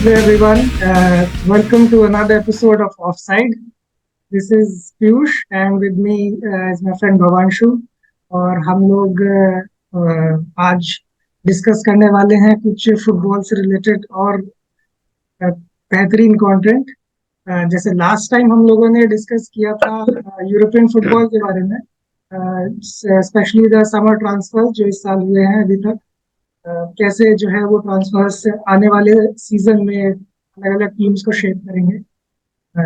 Hello everyone, welcome to another episode of Offside. This is Piyush and with me is my friend Bhavanshu और हम लोग आज discuss करने वाले हैं कुछ फुटबॉल से रिलेटेड और बेहतरीन कंटेंट। जैसे लास्ट टाइम हम लोगों ने डिस्कस किया था यूरोपियन फुटबॉल के बारे में, स्पेशली द समर ट्रांसफर जो इस साल हुए हैं अभी तक। कैसे जो है वो ट्रांसफर्स आने वाले सीजन में अलग अलग टीम्स को शेप करेंगे।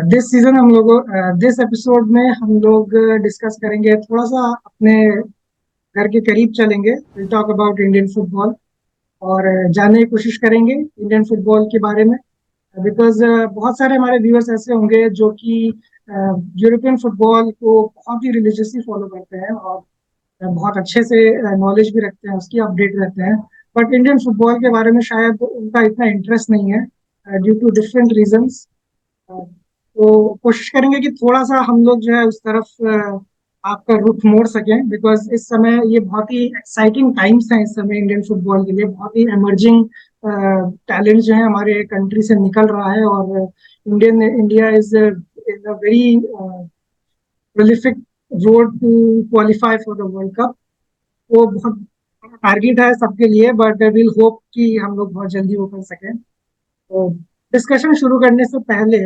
दिस सीजन हम लोगों दिस एपिसोड में हम लोग डिस्कस करेंगे, थोड़ा सा अपने घर के करीब चलेंगे। Will talk about Indian football और जानने की कोशिश करेंगे इंडियन फुटबॉल के बारे में, बिकॉज बहुत सारे हमारे व्यूअर्स ऐसे होंगे जो कि यूरोपियन फुटबॉल को बहुत ही रिलीजियसली फॉलो करते हैं और बहुत अच्छे से नॉलेज भी रखते हैं, उसकी अपडेट रहते हैं। बट इंडियन फुटबॉल के बारे में शायद उनका इतना इंटरेस्ट नहीं है ड्यू टू डिफरेंट रीजंस। तो कोशिश करेंगे कि थोड़ा सा हम लोग जो है उस तरफ आपका रुख मोड़ सकें, बिकॉज इस समय ये बहुत ही एक्साइटिंग टाइम्स हैं। इस समय इंडियन फुटबॉल के लिए बहुत ही एमर्जिंग टैलेंट जो है हमारे कंट्री से निकल रहा है और India is a very prolific road to qualify for the world cup. वो बहुत टारगेट है सबके लिए, बट विल होप कि हम लोग बहुत जल्दी वो कर सकें। तो डिस्कशन शुरू करने से पहले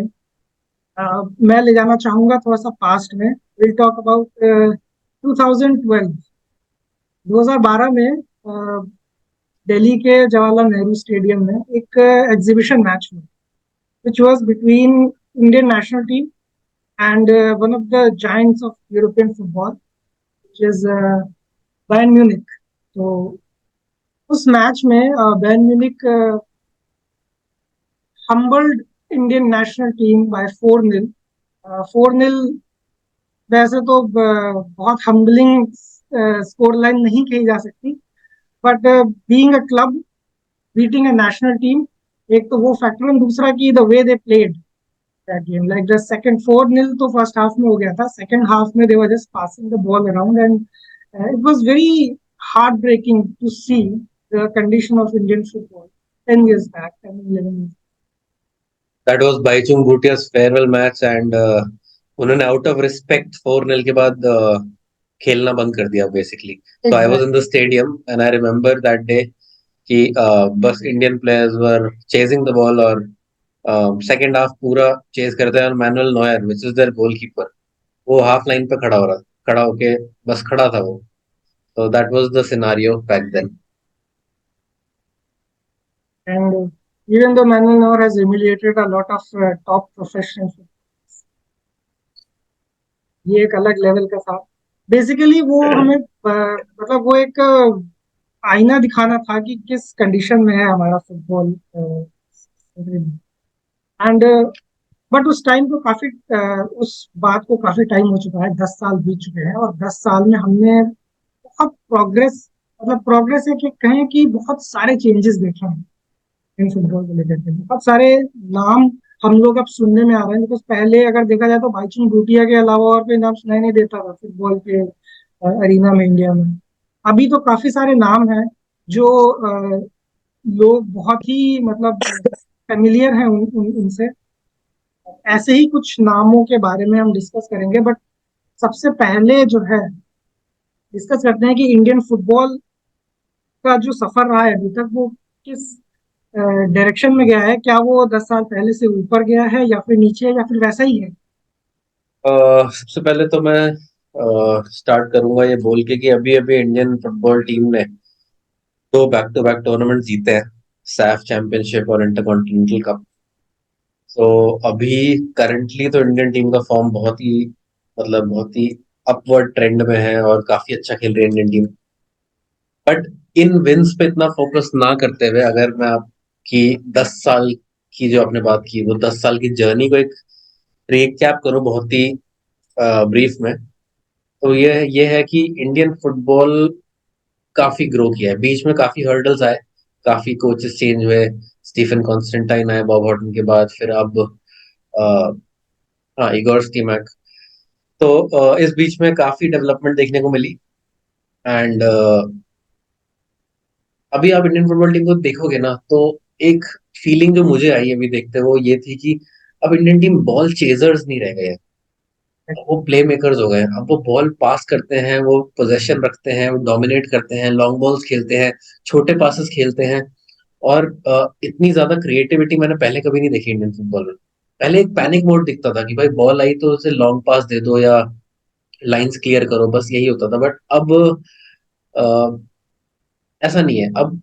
मैं ले जाना चाहूंगा थोड़ा सा पास्ट में। विल टॉक अबाउट 2012 2012 में दिल्ली के जवाहरलाल नेहरू स्टेडियम में एक एग्जीबिशन मैच हुआ, which was between Indian national team and one of the giants of European football, which is Bayern Munich. तो उस मैच में Bayern Munich humbled Indian national team by 4-0। 4-0 वैसे तो बहुत हम्बलिंग स्कोर लाइन नहीं कही जा सकती, but being a club beating a national team, एक तो वो फैक्टर और दूसरा कि the way they played that game, like the second 4-0 तो फर्स्ट हाफ में हो गया था, सेकंड हाफ में they were just passing the ball around and it was very heart breaking to see the condition of Indian football 10 years back, 10 11 years। That was Baichung Bhutia's farewell match and उन्होंने out of respect 4-0 के बाद खेलना बंद कर दिया basically. So I was in the stadium and I remember that day कि बस Indian players were chasing the ball और second half पूरा chase करते हैं और Manuel Neuer, which is their goalkeeper, वो half line पे खड़ा होके बस खड़ा था वो. So that was the scenario back then. And even though Manuel Neuer has humiliated a lot of top professionals, ये एक अलग लेवल का था। बेसिकली वो हमें मतलब वो एक आईना दिखाना था कि किस कंडीशन में है हमारा फुटबॉल। एंड बट उस टाइम को काफी उस बात को काफी टाइम हो चुका है, 10 साल बीत चुके हैं और 10 साल में हमने बहुत प्रोग्रेस, मतलब प्रोग्रेस है कि कहें कि बहुत सारे चेंजेस देखे हैं इन फुटबॉल को लेकर के। बहुत सारे नाम हम लोग अब सुनने में आ रहे हैं, बिकॉज पहले अगर देखा जाए तो भाईचुंग भूटिया के अलावा और कोई नाम सुनाई नहीं देता था फुटबॉल के अरीना में इंडिया में। अभी तो काफी सारे नाम हैं जो लोग बहुत ही मतलब फेमिलियर हैं उनसे। ऐसे ही कुछ नामों के बारे में हम डिस्कस करेंगे, बट सबसे पहले जो है डिस्कस करते हैं कि इंडियन फुटबॉल का जो सफर रहा है अभी तक वो किस डायरेक्शन में गया है। क्या वो 10 साल पहले से ऊपर गया है या फिर नीचे या फिर वैसा ही है? सबसे पहले तो मैं स्टार्ट करूंगा ये बोल के कि अभी अभी इंडियन फुटबॉल टीम ने दो बैक टू बैक टूर्नामेंट जीते हैं, सैफ चैंपियनशिप और इंटरकॉन्टिनेंटल कप। तो अभी करंटली तो इंडियन टीम का फॉर्म बहुत ही अपवर्ड ट्रेंड में है और काफी अच्छा खेल रही है Indian team. But in wins पे इतना फोकस ना करते हुए अगर मैं आपकी 10 साल की जो आपने बात की वो 10 साल की जर्नी को एक रिकैप करूं बहुत ही ब्रीफ में, तो ये है कि इंडियन फुटबॉल काफी ग्रो किया है। बीच में काफी हर्डल्स आए, काफी कोचेस चेंज हुए, स्टीफन कॉन्स्टेंटाइन आए बॉब हॉटन के बाद, फिर अब हाँ इगोर स्टीमैक। तो इस बीच में काफी डेवलपमेंट देखने को मिली एंड अभी आप इंडियन फुटबॉल टीम को देखोगे ना तो एक फीलिंग जो मुझे आई अभी देखते हुए वो ये थी कि अब इंडियन टीम बॉल चेजर्स नहीं रह गए हैं, अब वो प्ले मेकर्स हो गए हैं। अब वो बॉल पास करते हैं, वो पोजेशन रखते हैं, वो डोमिनेट करते हैं, लॉन्ग बॉल्स खेलते हैं, छोटे पासेस खेलते हैं। और इतनी ज्यादा क्रिएटिविटी मैंने पहले कभी नहीं देखी इंडियन फुटबॉल में। पहले एक पैनिक मोड दिखता था कि भाई बॉल आई तो उसे लॉन्ग पास दे दो या लाइंस क्लियर करो, बस यही होता था। बट अब अ, ऐसा नहीं है। अब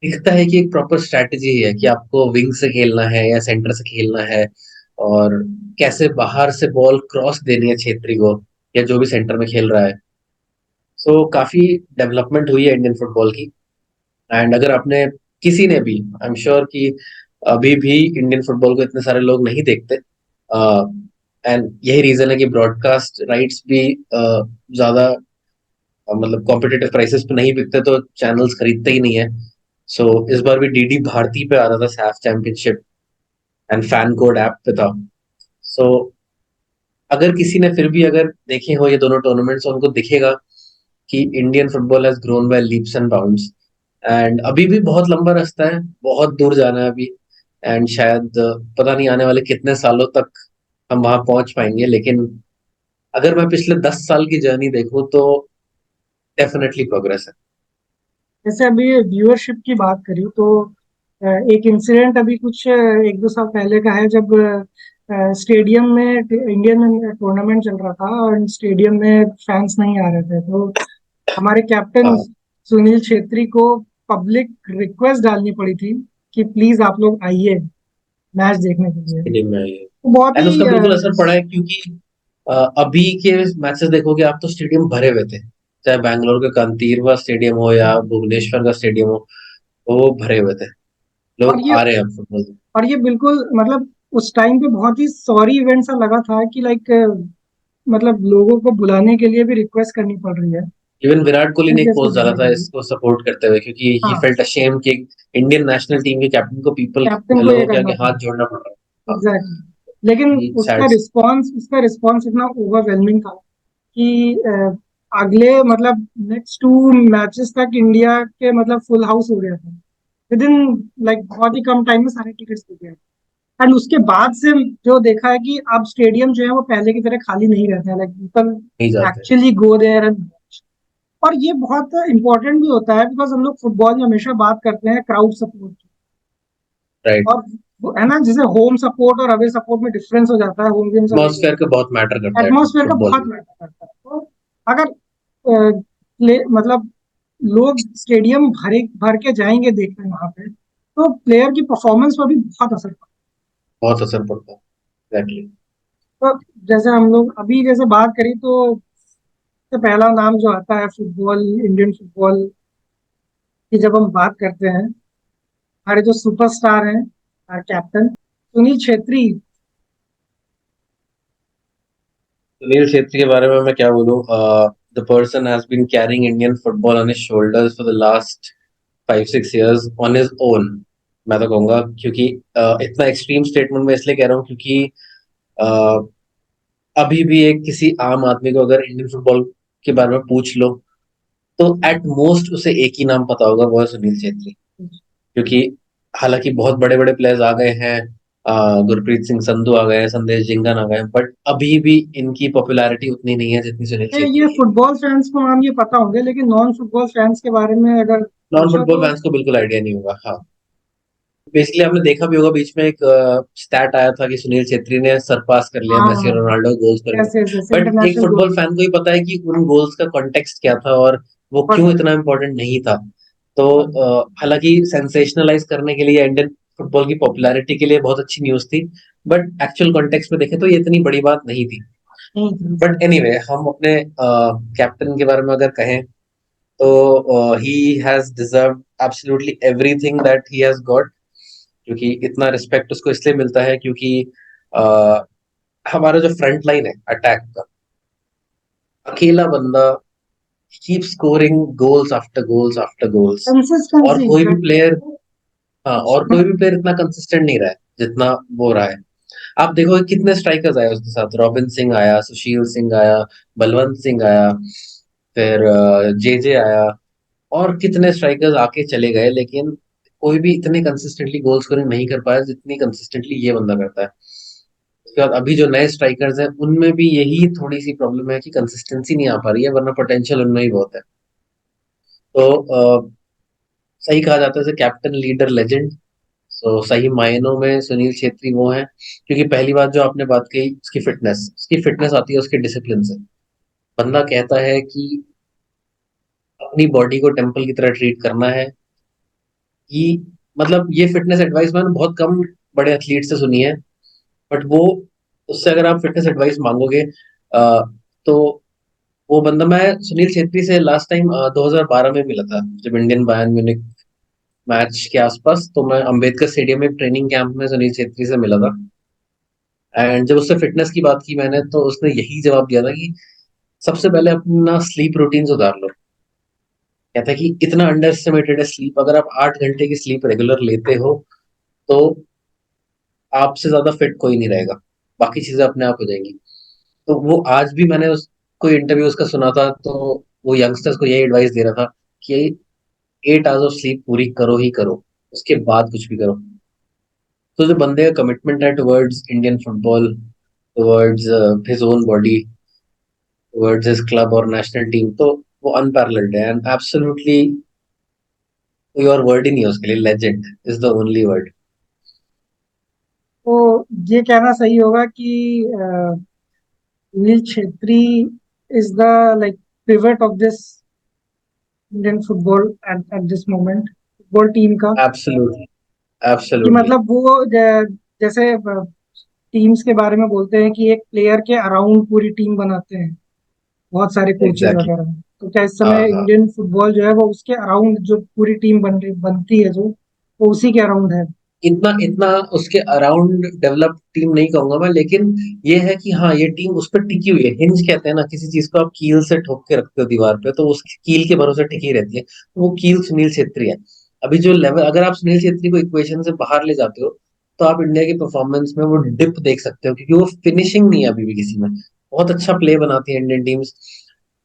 दिखता है कि एक प्रॉपर स्ट्रैटेजी है कि आपको विंग से खेलना है या सेंटर से खेलना है, और कैसे बाहर से बॉल क्रॉस देनी है छेत्री को या जो भी सेंटर में खेल रहा है। सो काफी डेवलपमेंट हुई है इंडियन फुटबॉल की। एंड अगर आपने किसी ने भी, आई एम श्योर कि अभी भी इंडियन फुटबॉल को इतने सारे लोग नहीं देखते, एंड यही रीजन है कि ब्रॉडकास्ट राइट्स भी ज्यादा मतलब कॉम्पिटेटिव प्राइसेस पे नहीं बिकते, तो चैनल्स खरीदते ही नहीं है। सो इस बार भी डीडी भारती पे आ रहा था Saif championship, and fan code app पे था। सो अगर किसी ने फिर भी अगर देखे हो ये दोनों टूर्नामेंट्स, उनको दिखेगा कि Indian football has grown by leaps and bounds. And अभी भी बहुत लंबा रास्ता है, बहुत दूर जाना है अभी। एंड शायद पता नहीं आने वाले कितने सालों तक हम वहां पहुंच पाएंगे, लेकिन अगर मैं पिछले 10 साल की जर्नी देखूं तो डेफिनेटली प्रोग्रेस है। जैसे अभी व्यूअरशिप की बात करी तो एक इंसिडेंट अभी कुछ 1-2 साल पहले का है, जब स्टेडियम में इंडियन टूर्नामेंट चल रहा था और स्टेडियम में फैंस नहीं आ रहे थे, तो हमारे कैप्टन हाँ, सुनील छेत्री को पब्लिक रिक्वेस्ट डालनी पड़ी थी कि प्लीज आप लोग आइए मैच देखने के लिए। फीलिंग में आई है। तो बहुत एंड उसका ही बिल्कुल असर पड़ा है, क्योंकि अभी के मैचेस देखोगे आप तो स्टेडियम भरे हुए थे। चाहे बैंगलोर का कांतीरवा स्टेडियम हो या भुवनेश्वर का स्टेडियम हो, तो वो भरे हुए थे। और लोग ये आ रहे हैं अब फुटबॉल। और ये बिल्कुल मतलब उस टाइम पे बहुत ही सॉरी इवेंट सा लगा था कि लाइक मतलब लोगों को बुलाने के लिए भी रिक्वेस्ट करनी पड़ रही है इवन विराट कोहली ने इस एक देश को पोस्ट डाला देखने था के लिए। इसको सपोर्ट करते हुए, क्योंकि ही हाँ, फेल्ट अशेम कि इंडियन नेशनल टीम के कैप्टन को पीपल कैप्टन को ये लोगों के करना आगे पड़ा। हाथ जोड़ना पड़ रहा है। हाँ, एग्जैक्टली, लेकिन सैड। उसका रिस्पॉन्स इतना ओवरवेलमिंग था कि अगले मतलब नेक्स्ट 2 मैचेस तक इंडिया के मतलब फुल हाउस हो गया था विद इन लाइक बहुत ही कम टाइम में सारे टिकट्स हो गए। एंड उसके बाद से जो देखा है कि अब स्टेडियम जो है वो पहले की तरह खाली नहीं रहता है, लाइक पीपल नहीं जाते। Actually go there and. और ये बहुत इंपॉर्टेंट भी होता है बिकॉज हम लोग फुटबॉल में हमेशा बात करते हैं क्राउड सपोर्ट की। राइट। और है ना, जैसे होम सपोर्ट और अवे सपोर्ट में डिफरेंस हो जाता है, होम गेम्स और अवे एटमॉस्फेयर गेम्स। का बहुत मैटर करता है एटमोसफेयर का फुटबॉल बहुत में। मैटर करता है। तो अगर मतलब लोग स्टेडियम भर के जाएंगे देखने वहां पे, तो प्लेयर की परफॉर्मेंस पर भी बहुत असर पड़ता बहुत असर पड़ता है। एग्जैक्टली। है। तो जैसे हम लोग अभी जैसे बात करी तो सबसे पहला नाम जो आता है फुटबॉल, इंडियन फुटबॉल की जब हम बात करते हैं, हमारे जो सुपरस्टार हैं, हमारे कैप्टन सुनील छेत्री। सुनील छेत्री के बारे में मैं क्या बोलूं। The person has been carrying Indian football on his shoulders for the last 5-6 years on his own. मैं तो कहूंगा, क्योंकि इतना एक्सट्रीम स्टेटमेंट में इसलिए कह रहा हूँ क्योंकि uh, अभी भी एक किसी आम आदमी को अगर इंडियन फुटबॉल के बारे में पूछ लो, तो एट मोस्ट उसे एक ही नाम पता होगा, वो है सुनील छेत्री। क्योंकि हालांकि बहुत बड़े बड़े प्लेयर्स आ गए हैं, गुरप्रीत सिंह संधू आ गए हैं, संदेश जिंगन आ गए हैं, बट अभी भी इनकी पॉपुलैरिटी उतनी नहीं है जितनी सुनील ये छेत्री की है। फुटबॉल फैंस को नाम ये पता होंगे, लेकिन नॉन फुटबॉल फैंस के बारे में अगर नॉन पूछो फुटबॉल तो फैंस को बिल्कुल आइडिया नहीं होगा। हाँ, बेसिकली आपने देखा भी होगा, बीच में एक स्टैट आया था कि सुनील छेत्री ने सरपास कर लिया मेसी और हाँ, रोनाल्डो गोल्स पर। यस यस यस, बट एक इंटरनेशनल फुटबॉल गोल। फैन को ही पता है कि उन गोल्स का कॉन्टेक्स्ट क्या था और वो बहुत क्यों बड़ा। इतना इंपॉर्टेंट नहीं था। तो हाँ, हालांकि सेंसेशनलाइज करने के लिए, इंडियन फुटबॉल की पॉपुलैरिटी के लिए बहुत अच्छी न्यूज थी, बट एक्चुअल कॉन्टेक्स्ट में देखें तो ये इतनी बड़ी बात नहीं थी। नहीं थी बट exactly। एनीवे, हम अपने कैप्टन के बारे में अगर कहें तो he has deserve absolutely everything that he has got. क्योंकि इतना रिस्पेक्ट उसको इसलिए मिलता है क्योंकि अ, हमारा जो फ्रंट लाइन है अटैक का, अकेला बंदा keep scoring goals after goals after goals. और कंसिस्टेंसी कोई भी एग्जैक्टली। प्लेयर, हाँ, और कोई भी प्लेयर इतना कंसिस्टेंट नहीं रहा है जितना वो रहा है। आप देखो कितने स्ट्राइकर्स आए उसके साथ, रॉबिन सिंह आया, सुशील सिंह आया, बलवंत सिंह आया, फिर जे आया, और कितने स्ट्राइकर्स आके चले गए, लेकिन कोई भी इतने कंसिस्टेंटली गोल स्कोरिंग नहीं कर पाया जितनी कंसिस्टेंटली ये बंदा करता है। उसके बाद अभी जो नए स्ट्राइकर्स हैं उनमें भी यही थोड़ी सी प्रॉब्लम है कि कंसिस्टेंसी नहीं आ पा रही है, वरना पोटेंशियल उनमें ही बहुत है। तो सही कहा जाता है कैप्टन लीडर लेजेंड। तो सही मायनों में सुनील छेत्री वो हैं, क्योंकि पहली बात जो आपने बात कही उसकी फिटनेस आती है उसके डिसिप्लिन से। बंदा कहता है कि अपनी बॉडी को टेम्पल की तरह ट्रीट करना है। कि मतलब ये फिटनेस एडवाइस मैंने बहुत कम बड़े एथलीट से सुनी है, बट वो उससे अगर आप फिटनेस एडवाइस मांगोगे तो वो बंदा, मैं सुनील छेत्री से लास्ट टाइम 2012 में मिला था, जब इंडियन बायर्न म्यूनिख मैच के आसपास। तो मैं अंबेडकर स्टेडियम में ट्रेनिंग कैंप में सुनील छेत्री से मिला था। एंड जब उससे फिटनेस की बात की मैंने, तो उसने यही जवाब दिया था कि सबसे पहले अपना स्लीप रूटीन सुधार लो। कहता है कि इतना अंडर एस्टिमेटेड है स्लीप। अगर आप 8 घंटे की स्लीप रेगुलर लेते हो तो आपसे ज्यादा फिट कोई नहीं रहेगा, बाकी चीजें अपने आप हो जाएंगी। तो वो आज भी मैंने उस कोई इंटरव्यू उसका सुना था, तो वो यंगस्टर्स को यही एडवाइस दे रहा था कि 8 आवर्स ऑफ स्लीप पूरी करो ही करो, उसके बाद कुछ भी करो। तो जो बंदे का कमिटमेंट है towards Indian football, towards his own body, towards his club और नेशनल टीम, तो वो अनपैरेलल्ड है। एंड एब्सोल्युटली कोई और वर्ड ही नहीं है उसके लिए, legend is the only word. तो ये कहना सही होगा कि Sunil Chhetri is the like pivot of this Indian football at this moment, football team का। एब्सोल्युटली, कि एब्सोल्युटली। मतलब वो जैसे टीम्स के बारे में बोलते हैं कि एक प्लेयर के अराउंड पूरी टीम बनाते हैं, बहुत सारे कोचेज एग्जैक्टली। वगैरह। तो क्या इस हाँ समय हाँ। इंडियन फुटबॉल जो है वो उसके अराउंड, जो पूरी टीम बनती है जो, वो उसी के अराउंड है। इतना इतना उसके अराउंड डेवलप टीम नहीं कहूंगा मैं, लेकिन ये है कि हाँ ये टीम उस पर टिकी हुई है। हिंज कहते हैं ना, किसी चीज को आप कील से ठोक के रखते हो दीवार पे, तो उस कील के भरोसे टिकी रहती है। तो वो कील सुनील छेत्री है। अभी जो लेवल, अगर आप सुनील छेत्री को इक्वेशन से बाहर ले जाते हो, तो आप इंडिया की परफॉर्मेंस में वो डिप देख सकते हो, क्योंकि वो फिनिशिंग नहीं है अभी भी किसी में। बहुत अच्छा प्ले बनाती है इंडियन टीम्स।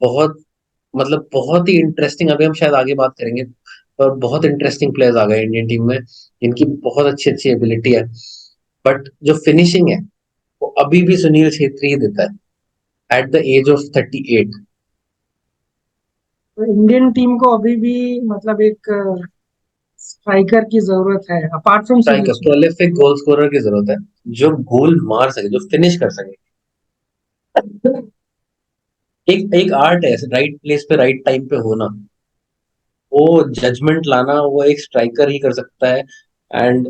बहुत मतलब बहुत ही इंटरेस्टिंग, अभी हम शायद आगे बात करेंगे, और बहुत इंटरेस्टिंग प्लेयर्स आ गए इंडियन टीम में जिनकी बहुत अच्छी अच्छी एबिलिटी है। बट जो फिनिशिंग है वो अभी भी सुनील छेत्री ही देता है एट द एज ऑफ 38। तो इंडियन टीम को अभी भी मतलब एक स्ट्राइकर की जरूरत है apart from Sunil striker, Chhetri. Prolific goal scorer की जरूरत है, जो गोल मार सके, जो फिनिश कर सके। एक एक आर्ट है राइट प्लेस पे राइट टाइम पे होना। वो जजमेंट लाना वो एक स्ट्राइकर ही कर सकता है। एंड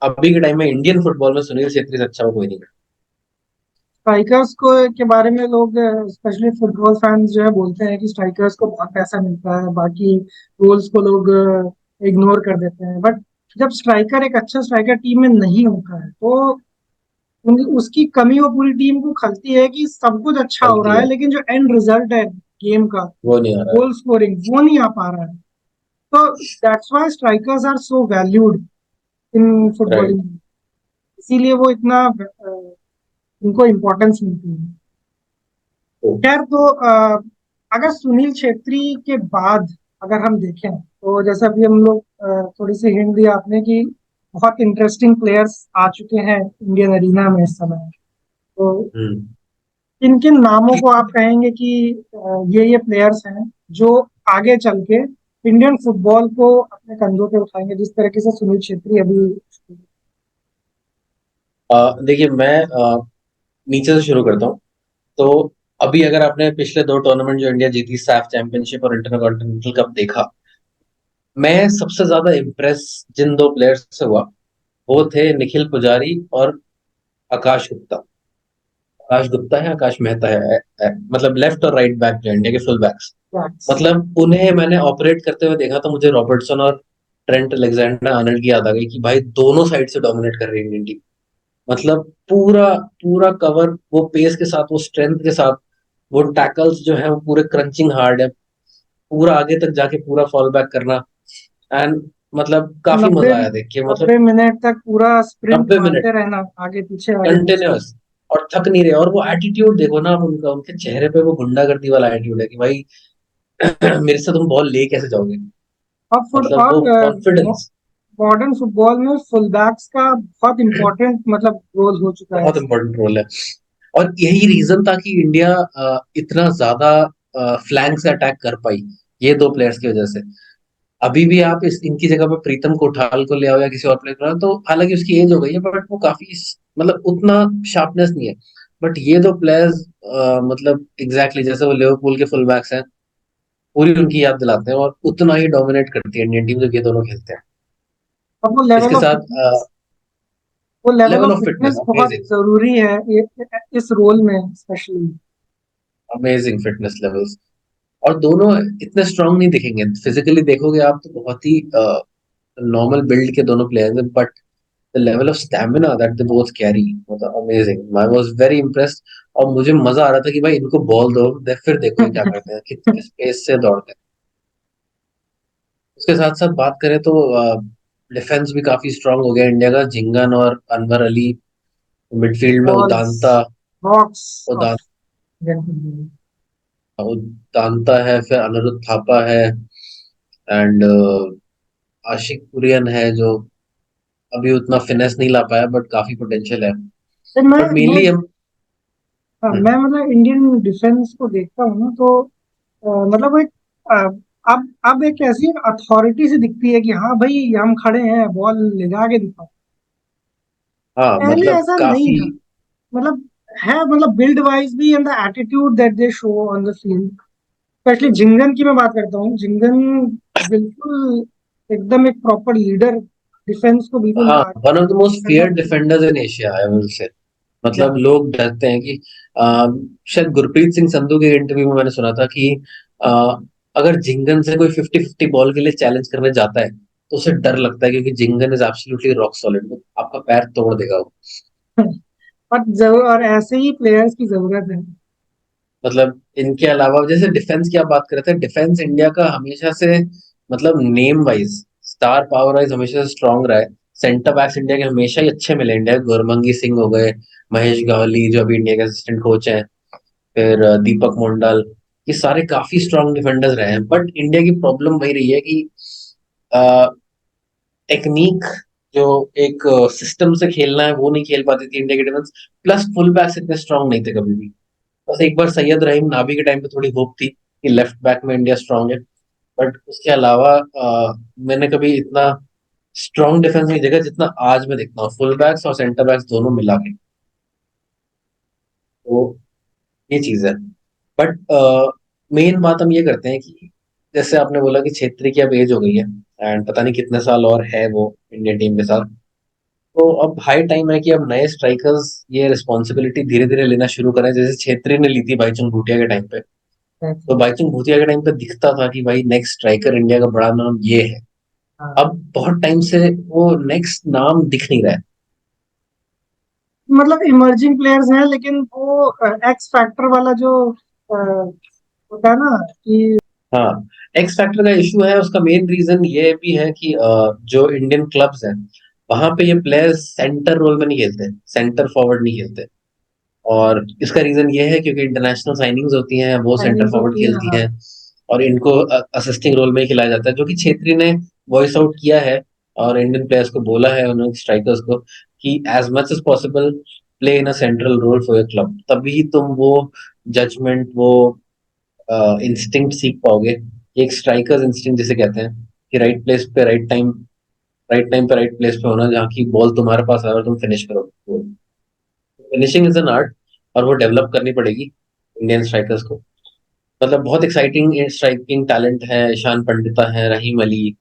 अभी के टाइम में इंडियन फुटबॉल में सुनील छेत्री से अच्छा वो कोई नहीं कर। स्ट्राइकर्स को के बारे में लोग, स्पेशली फुटबॉल फैंस जो है, बोलते हैं कि स्ट्राइकर्स को बहुत पैसा मिलता है, बाकी रोल्स को लोग इग्नोर कर देते हैं। बट जब स्ट्राइकर, एक अच्छा स्ट्राइकर टीम में नहीं होता है, तो उसकी कमी वो पूरी टीम को खलती है कि सब कुछ अच्छा हो गलती रहा है है, लेकिन जो एंड रिजल्ट है गेम का, वो नहीं आ रहा है। गोल स्कोरिंग, वो नहीं आ पा रहा है। तो that's why strikers are so valued in right. Footballing. इसीलिए वो इतना उनको इम्पोर्टेंस मिलती है। खैर, तो अगर सुनील छेत्री के बाद अगर हम देखें, तो जैसे अभी हम लोग थोड़ी सी हिंट दी आपने कि बहुत इंटरेस्टिंग प्लेयर्स आ चुके हैं इंडियन अरीना में इस समय। तो हम्म। किन किन नामों को आप कहेंगे कि ये प्लेयर्स हैं जो आगे चल के इंडियन फुटबॉल को अपने कंधों पे उठाएंगे, जिस तरीके से सुनील छेत्री अभी। देखिए मैं नीचे से शुरू करता हूँ। तो अभी अगर आपने पिछले 2 टूर्नामेंट जो इंडिया जीती, सैफ चैंपियनशिप और इंटरकॉन्टिनेंटल कप देखा, मैं सबसे ज्यादा इम्प्रेस जिन 2 प्लेयर्स से हुआ वो थे निखिल पुजारी और आकाश गुप्ता। आकाश गुप्ता है, आकाश मेहता है, मतलब लेफ्ट और राइट बैक जो इंडिया के फुल बैक्स। मतलब उन्हें मैंने ऑपरेट करते हुए देखा तो मुझे रॉबर्टसन और ट्रेंट अलेक्जेंडर आर्नल्ड की याद आ गई कि भाई दोनों साइड से डोमिनेट कर रही है इंडियन टीम। मतलब पूरा पूरा कवर, वो पेस के साथ, वो स्ट्रेंथ के साथ, वो टैकल्स जो है वो पूरे क्रंचिंग हार्ड है, पूरा आगे तक जाके पूरा फॉल बैक करना। एंड मतलब काफी नब्बे मजा आया देख के, मतलब 90 मिनट तक पूरा स्प्रिंट 90 मिनट मारते रहना, आगे पीछे आगे पीछे। कंटिन्यूअस, और थक नहीं रहे। और वो एटीट्यूड देखो ना आप उनका, उनके चेहरे पे वो गुंडागर्दी वाला एटीट्यूड है कि भाई मेरे से तुम बॉल ले कैसे जाओगे। और फुट मतलब वो और कॉन्फिडेंस। मॉडर्न फुटबॉल में फुल बैक्स का बहुत इम्पोर्टेंट मतलब रोल हो चुका है। बहुत इंपॉर्टेंट रोल है। और यही रीजन था कि इंडिया इतना ज्यादा फ्लैंक से अटैक कर पाई, ये दो प्लेयर्स की वजह से। अभी भी आप इनकी जगह पे प्रीतम कोठाल को ले आओ या किसी और प्लेयर को, तो हालांकि उसकी एज हो गई है, बट वो काफी मतलब उतना शार्पनेस नहीं है। बट ये दो प्लेयर्स मतलब एग्जैक्टली जैसे वो लिवरपूल के फुल बैक्स हैं, पूरी उनकी याद दिलाते हैं, और उतना ही डोमिनेट करती है इंडियन टीम जब ये दोनों खेलते हैं। अब इसके साथ वो level level of of fitness fitness बहुत अमेजिंग, जरूरी है इस रोल में स्पेशली। Amazing fitness levels. और दोनों इतने स्ट्रांग नहीं दिखेंगे फिजिकली, देखोगे आप तो बहुत ही नॉर्मल बिल्ड के दोनों प्लेयर्स हैं, but the level of stamina that they both carry, मतलब amazing. I was very impressed. और मुझे मजा आ रहा था कि भाई इनको बॉल दो, फिर देखो ये क्या करते हैं, किस पेस से दौड़ते हैं। उसके साथ साथ बात करें तो डिफेंस भी काफी स्ट्रांग हो गया इंडिया का। झिंगन और अनवर अली, मिडफील्ड में balls, Udanta, rocks of Udaan, Indian Udanta है, फिर अनिरुद्ध थापा है, एंड आशिक कुरियन है, जो अभी उतना फिनेस नहीं ला पाया, बट काफी पोटेंशियल है। फुटबॉल। बट मैं मेनली हम हाँ, हम्म, मैं मतलब इंडियन डिफेंस को देखता हूँ ना, तो मतलब वो एक अ, अब एक ऐसी अथॉरिटी सी दिखती है कि हाँ भाई हम खड़े हैं, बॉल ले जाके दिखाओ। हाँ पहले मतलब ऐसा नहीं काफी। था। मतलब है, मतलब बिल्ड वाइज भी and the attitude that they show on the field. Specially Jhingan की मैं बात करता हूँ। जिंगन बिल्कुल एकदम एक प्रॉपर लीडर, डिफेंस को बिल्कुल हाँ, आगे वन ऑफ द मोस्ट करता फियर्ड था। Defenders in Asia I will say. या मतलब लोग डरते हैं कि शायद गुरप्रीत सिंह संधू के इंटरव्यू में मैंने सुना था कि अ, अगर जिंगन से कोई 50-50 बॉल के लिए चैलेंज करने जाता है तो उसे डर लगता है, क्योंकि Jhingan is absolutely rock solid, वो आपका पैर तोड़ देगा वो। बट जरूर, और ऐसे ही प्लेयर्स की जरूरत है। मतलब इनके अलावा जैसे डिफेंस की आप बात कर रहे थे, डिफेंस इंडिया का हमेशा से मतलब name wise, star power wise हमेशा से स्ट्रांग रहा है। सेंटर बैक्स इंडिया के हमेशा ही अच्छे मिले इंडिया को। गुरमंगी सिंह हो गए, महेश गावली जो अभी इंडिया के असिस्टेंट कोच हैं, फिर दीपक मोंडल, ये सारे काफी स्ट्रांग डिफेंडर्स रहे हैं। बट इंडिया की प्रॉब्लम वही रही है कि टेक्निक, जो एक सिस्टम से खेलना है, वो नहीं खेल पाती थी इंडिया की डिफेंस। प्लस फुल बैक्स इतने स्ट्रांग नहीं थे कभी भी। बस एक बार सैयद रहीम नाबी के टाइम पे थोड़ी होप थी कि लेफ्ट बैक में इंडिया स्ट्रांग है, बट उसके अलावा मैंने कभी इतना स्ट्रांग डिफेंस नहीं देखा जितना आज मैं देखता हूँ, फुल बैक्स और सेंटर बैक्स दोनों मिला के। तो ये चीज है। बट मेन बात हम ये करते हैं कि जैसे आपने बोला कि छेत्री की अब एज हो गई है, एंड पता नहीं कितने साल और है वो इंडियन टीम के साथ। तो अब हाई टाइम है कि अब नए स्ट्राइकर्स ये रिस्पॉन्सिबिलिटी धीरे धीरे लेना शुरू करें, जैसे छेत्री ने ली थी भाईचुंग भूटिया के टाइम पे। तो भाईचुंग भूटिया के टाइम पे दिखता था कि भाई नेक्स्ट स्ट्राइकर इंडिया का बड़ा नाम ये है। हाँ, अब बहुत टाइम से वो नेक्स्ट नाम दिख नहीं रहा है। मतलब इमर्जिंग प्लेयर्स हैं, लेकिन वो एक्स फैक्टर वाला जो होता है ना कि हाँ, एक्स फैक्टर का इशू है। उसका मेन रीजन ये भी है कि जो इंडियन क्लब्स हैं वहां पे ये प्लेयर्स सेंटर रोल में नहीं खेलते, सेंटर फॉरवर्ड नहीं खेलते। और इसका रीजन ये है क्योंकि इंटरनेशनल साइनिंग्स होती हैं, वो सेंटर साइनिंग्स फॉरवर्ड होती है। खेलती हाँ, हैं, और इनको असिस्टिंग रोल में ही खिलाया जाता है, जो कि छेत्री ने वॉइस आउट किया है और इंडियन प्लेयर्स को बोला है, उन्होंने स्ट्राइकर्स को, कि as much as possible play in a central role for your club, तभी तुम वो जजमेंट, वो इंस्टिंक्ट सीख पाओगे। एक स्ट्राइकर्स इंस्टिंक्ट जिसे कहते हैं, कि राइट प्लेस पे राइट टाइम, राइट टाइम पे राइट प्लेस पे होना, जहाँ की बॉल तुम्हारे पास आए और तुम फिनिश करो। फिनिशिंग इज एन आर्ट, और वो डेवलप करनी पड़ेगी इंडियन स्ट्राइकर्स को। मतलब बहुत एक्साइटिंग स्ट्राइकिंग टैलेंट है। ईशान पंडिता है, रहीम अली,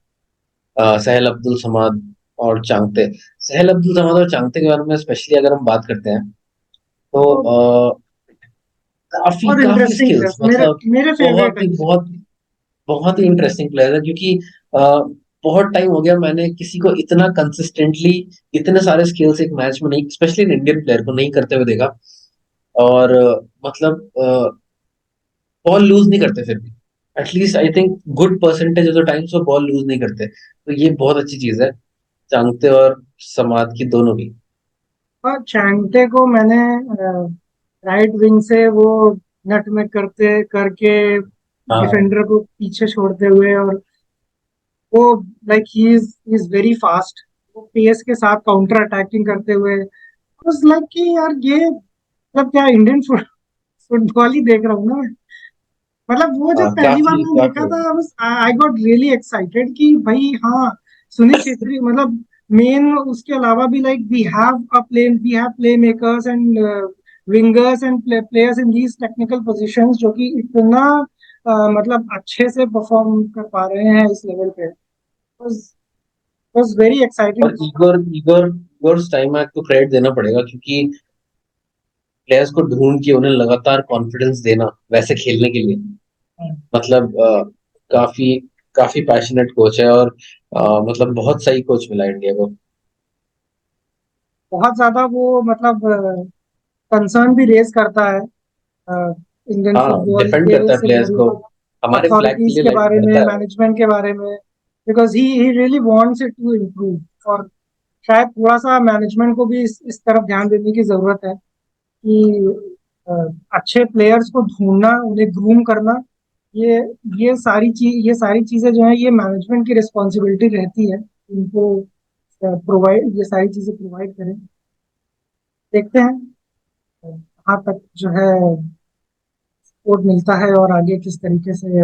सहल अब्दुल समाद और चांगते। सहल अब्दुल समाद और चांगते के बारे में स्पेशली अगर हम बात करते हैं तो वो काफी बहुत काफी इंटरेस्टिंग स्किल्स, प्लेयर्स, मेरे मतलब मेरे फेवरेट बहुत है। ही बहुत बहुत ही इंटरेस्टिंग प्लेयर है, क्योंकि बहुत टाइम हो गया मैंने किसी को इतना कंसिस्टेंटली इतने सारे स्किल्स एक मैच में नहीं, स्पेशली इंडियन प्लेयर को नहीं करते हुए देखा। और मतलब बॉल लूज नहीं करते फिर भी, at least I think good percentage of the times वो बॉल लूज नहीं करते, तो ये बहुत अच्छी चीज है चांगते और समाज की दोनों की। और चैंगते को मैंने राइट विंग से वो नट में करते करके हाँ, डिफेंडर को पीछे छोड़ते हुए, और वो like he is very fast, वो पेस के साथ काउंटर अटैकिंग करते हुए उस लाइक कि यार ये मतलब क्या इंडियन फुटबॉल ही देख रहा हूँ ना मैं। मतलब वो जब पहली बार काफी मैंने देखा काफी था आई गॉट रियली एक्साइटेड कि भाई हाँ, सुनील छेत्री मतलब मेन उसके अलावा भी like we have play makers and wingers and players in these technical positions जो कि इतना मतलब अच्छे से परफॉर्म कर पा रहे हैं इस लेवल पे। Was very exciting. और igor igor igor's टाइम को क्रेडिट देना पड़ेगा, क्योंकि प्लेयर्स को ढूंढ के उन्हें लगातार कॉन्फिडेंस देना वैसे खेलने के लिए, मतलब काफी काफी पैशनेट कोच है। और मतलब बहुत सही कोच मिला इंडिया को। बहुत ज्यादा वो मतलब कंसर्न भी रेज करता है इंडियन हाँ, फुटबॉल डिफेंड के करता है प्लेयर्स को, सिनेरियो, हमारे फ्लैग के अथॉरिटीज लिए के लाइक बारे में, लड़ता है वो। मैनेजमेंट के बारे में, because he really wants it to improve. और शायद थोड़ा सा मैनेजमेंट को भी इस तरफ ध्यान देने की जरूरत है कि अ, अच्छे प्लेयर्स को ढूंढना, उन्हें ग्रूम करना, ये ये सारी चीजें जो है ये मैनेजमेंट की रिस्पॉन्सिबिलिटी रहती है, इनको प्रोवाइड ये सारी चीजें प्रोवाइड करें। देखते हैं कहाँ तक जो है सपोर्ट मिलता है और आगे किस तरीके से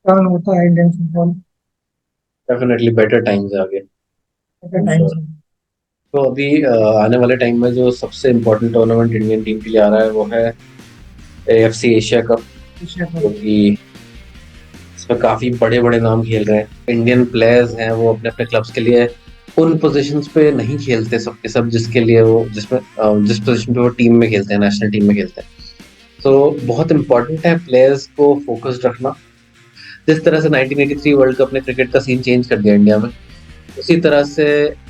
टर्न होता है Indian football definitely better times आगे। के I'm टाइम्स sure। तो अभी आने वाले टाइम में जो सबसे इम्पोर्टेंट टूर्नामेंट इंडियन टीम के लिए आ रहा है वो है AFC एशिया कप, जो में। कि इसमें काफी बड़े बड़े नाम खेल रहे हैं। इंडियन प्लेयर्स हैं वो अपने अपने क्लब्स के लिए उन पोजीशंस पे नहीं खेलते सबके सब, जिसके लिए वो जिस पोजीशन पे वो टीम में खेलते हैं, नेशनल टीम में खेलते हैं। तो बहुत इंपॉर्टेंट है प्लेयर्स को फोकस्ड रखना। जिस तरह से 1983 वर्ल्ड कप ने क्रिकेट का सीन चेंज कर दिया इंडिया में, उसी तरह से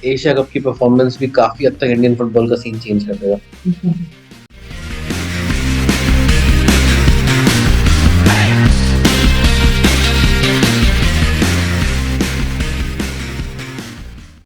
एशिया कप की परफॉर्मेंस भी काफी हद तक इंडियन फुटबॉल का सीन चेंज कर देगा।